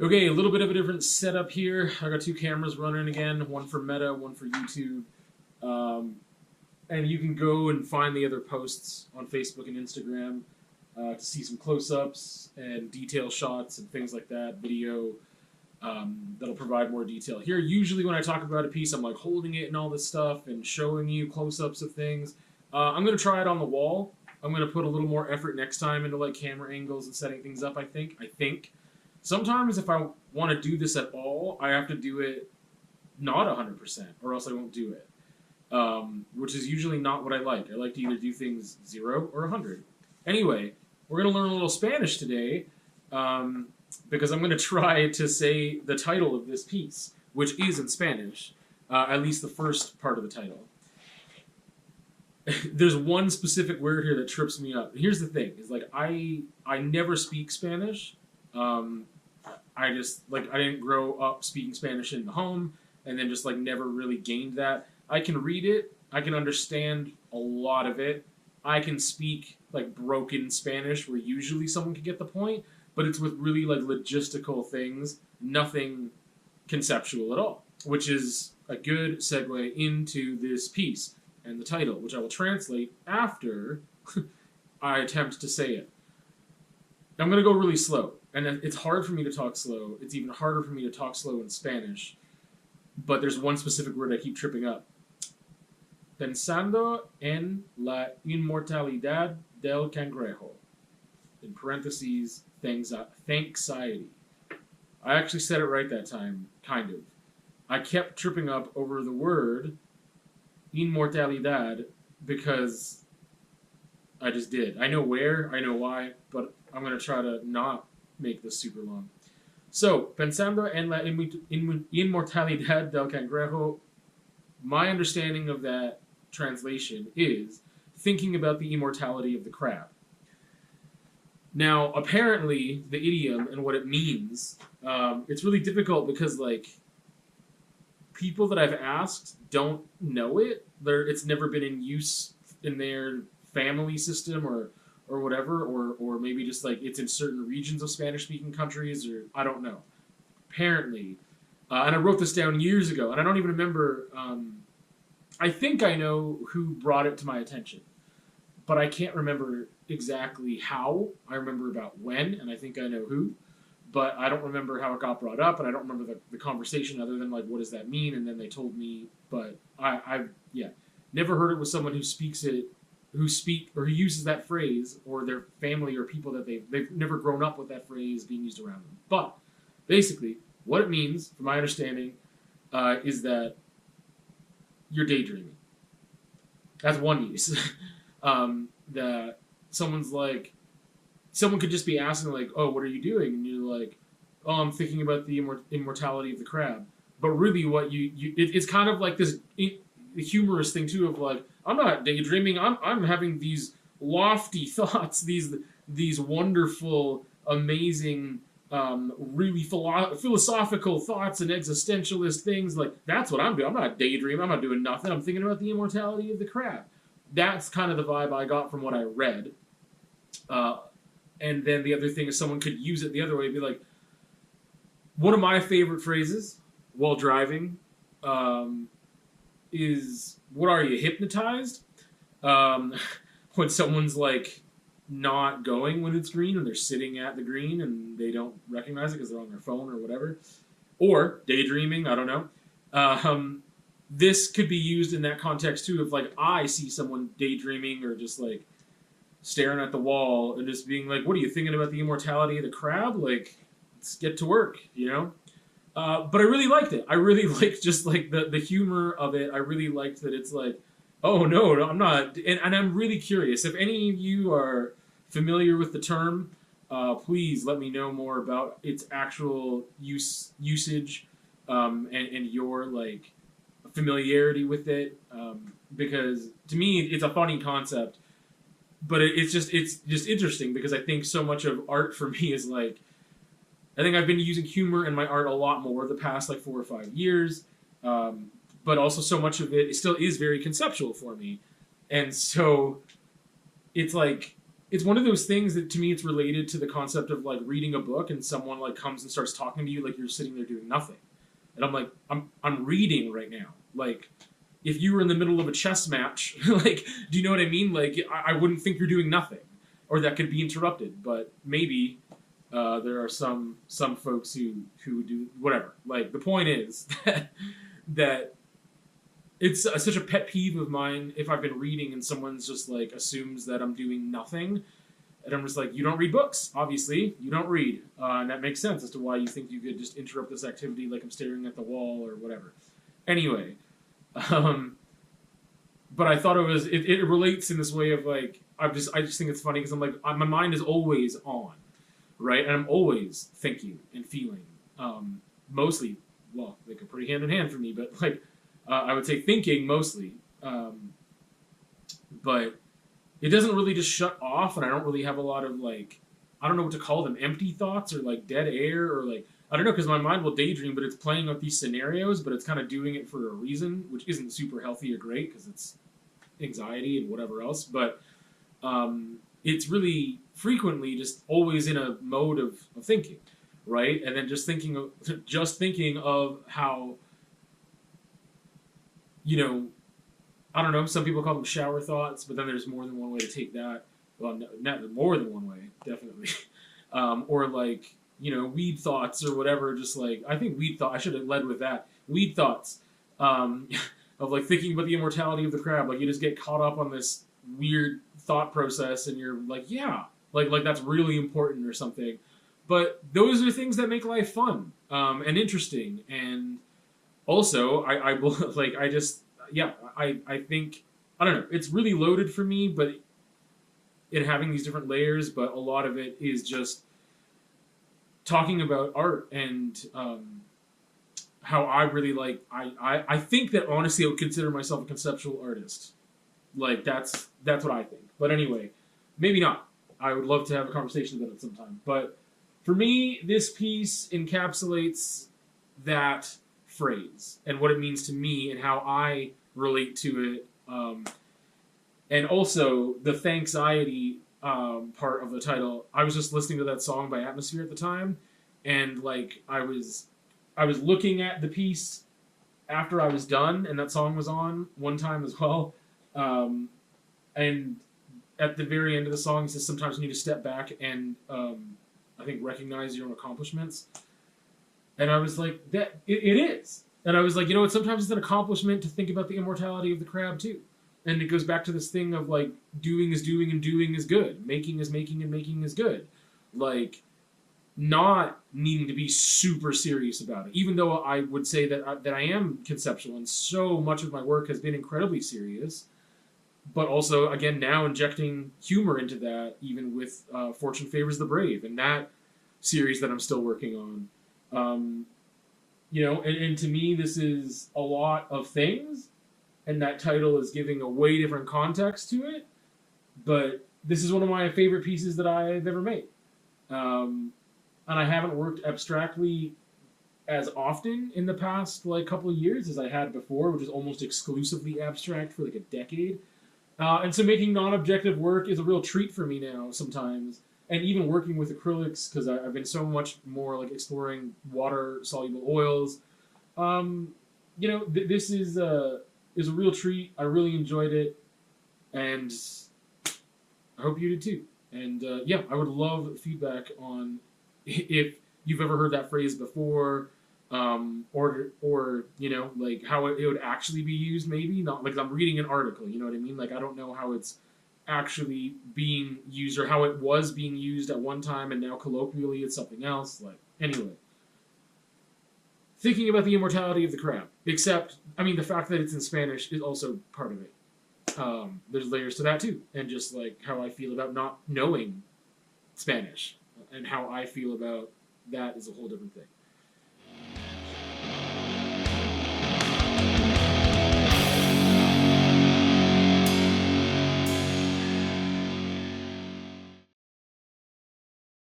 Okay, a little bit of a different setup here. I got two cameras running again, one for Meta, one for YouTube. Um, and you can go and find the other posts on Facebook and Instagram to see some close-ups and detail shots and things like that, video that'll provide more detail. Here, usually when I talk about a piece, I'm like holding it and all this stuff and showing you close-ups of things. I'm going to try it on the wall. I'm going to put a little more effort next time into like camera angles and setting things up, I think. Sometimes if I want to do this at all, I have to do it not 100%, or else I won't do it. Which is usually not what I like. I like to either do things 0 or 100. Anyway, we're going to learn a little Spanish today because I'm going to try to say the title of this piece, which is in Spanish, at least the first part of the title. There's one specific word here that trips me up. Here's the thing: is like I never speak Spanish. I didn't grow up speaking Spanish in the home, and then just like never really gained that. I can read it. I can understand a lot of it. I can speak like broken Spanish, where usually someone can get the point, but it's with really like logistical things, nothing conceptual at all, which is a good segue into this piece and the title, which I will translate after I attempt to say it. I'm going to go really slow, and it's hard for me to talk slow. It's even harder for me to talk slow in Spanish, but there's one specific word I keep tripping up. Pensando en la inmortalidad del cangrejo. In parentheses, Thanxiety. I actually said it right that time, kind of. I kept tripping up over the word inmortalidad because I just did. I know where, I know why, but I'm going to try to not make this super long. So, pensando en la inmortalidad del cangrejo, my understanding of that translation is thinking about the immortality of the crab. Now, apparently, the idiom and what it means, it's really difficult because, like, people that I've asked don't know it. It's never been in use in their family system or whatever, or maybe just, like, it's in certain regions of Spanish-speaking countries, or I don't know. Apparently. And I wrote this down years ago, and I don't even remember... I think I know who brought it to my attention, but I can't remember exactly how. I remember about when, and I think I know who, but I don't remember how it got brought up, and I don't remember the conversation other than, like, what does that mean, and then they told me, but I've never heard it with someone who who uses that phrase, or their family or people that they've never grown up with that phrase being used around them. But, basically, what it means, from my understanding, is that you're daydreaming. That's one use. That someone could just be asking, like, oh, what are you doing? And you're like, oh, I'm thinking about the immortality of the crab. But really what it's kind of like this humorous thing, too, of like, I'm not daydreaming, I'm having these lofty thoughts, these wonderful, amazing, really philosophical thoughts and existentialist things. Like, that's what I'm doing. I'm not daydreaming. I'm not doing nothing. I'm thinking about the immortality of the crab. That's kind of the vibe I got from what I read. And then the other thing is someone could use it the other way. Be like, one of my favorite phrases while driving is, what are you, hypnotized? When someone's like, not going when it's green, and they're sitting at the green and they don't recognize it because they're on their phone or whatever, or daydreaming, I don't know. This could be used in that context too, of like, I see someone daydreaming or just like staring at the wall and just being like, what are you thinking about the immortality of the crab? Like, let's get to work, you know? But I really liked it. I really liked just like the humor of it. I really liked that it's like, oh, no, I'm not. And I'm really curious. If any of you are familiar with the term, please let me know more about its actual usage and your, like, familiarity with it. Because, to me, it's a funny concept. But it's just interesting because I think so much of art for me is, like, I think I've been using humor in my art a lot more the past, like, 4 or 5 years. But also so much of it still is very conceptual for me. And so it's like it's one of those things that to me it's related to the concept of like reading a book and someone like comes and starts talking to you like you're sitting there doing nothing. And I'm like, I'm reading right now. Like, if you were in the middle of a chess match, like, do you know what I mean? Like, I wouldn't think you're doing nothing, or that could be interrupted. But maybe there are some folks who do whatever. Like, the point is that it's such a pet peeve of mine if I've been reading and someone's just like assumes that I'm doing nothing. And I'm just like, you don't read books, obviously. You don't read. And that makes sense as to why you think you could just interrupt this activity like I'm staring at the wall or whatever. Anyway, but I thought it relates in this way of like, I just think it's funny because I'm like, my mind is always on, right? And I'm always thinking and feeling. Mostly, well, they go pretty hand in hand for me, but like, I would say thinking mostly. But it doesn't really just shut off, and I don't really have a lot of like, I don't know what to call them, empty thoughts or like dead air or like, I don't know, because my mind will daydream, but it's playing out these scenarios, but it's kind of doing it for a reason, which isn't super healthy or great because it's anxiety and whatever else. But it's really frequently just always in a mode of thinking, right? And then just thinking of how, you know, I don't know, some people call them shower thoughts, but then there's more than one way to take that. Well, not more than one way, definitely. Or like, you know, weed thoughts or whatever, just like, I think weed thought, I should have led with that. Weed thoughts of like thinking about the immortality of the crab. Like you just get caught up on this weird thought process and you're like, yeah, like that's really important or something. But those are things that make life fun and interesting. And also, I will, like, I just, yeah, I think, I don't know, it's really loaded for me, but it having these different layers, but a lot of it is just talking about art and how I really like, I think that honestly I would consider myself a conceptual artist. Like, that's what I think. But anyway, maybe not. I would love to have a conversation about it sometime. But for me, this piece encapsulates that phrase and what it means to me and how I relate to it, and also the Thanxiety part of the title. I was just listening to that song by Atmosphere at the time, and like I was looking at the piece after I was done, and that song was on one time as well, and at the very end of the song, it says sometimes you need to step back and I think recognize your own accomplishments. And I was like, that it is. And I was like, you know what, sometimes it's an accomplishment to think about the immortality of the crab too. And it goes back to this thing of like, doing is doing and doing is good. Making is making and making is good. Like, not needing to be super serious about it. Even though I would say that I am conceptual and so much of my work has been incredibly serious. But also, again, now injecting humor into that, even with Fortune Favors the Brave and that series that I'm still working on. You know, and to me, this is a lot of things, and that title is giving a way different context to it. But this is one of my favorite pieces that I've ever made. And I haven't worked abstractly as often in the past like couple of years as I had before, which is almost exclusively abstract for like a decade. And so making non-objective work is a real treat for me now sometimes. And even working with acrylics, because I've been so much more like exploring water-soluble oils. You know, this is a real treat. I really enjoyed it. And I hope you did too. And yeah, I would love feedback on if you've ever heard that phrase before, or you know, like how it would actually be used. Maybe not like I'm reading an article. You know what I mean? Like I don't know how it's actually being used or how it was being used at one time and now colloquially it's something else. Like anyway, thinking about the immortality of the crab. Except, I mean, the fact that it's in Spanish is also part of it. There's layers to that too, and just like how I feel about not knowing Spanish and how I feel about that is a whole different thing.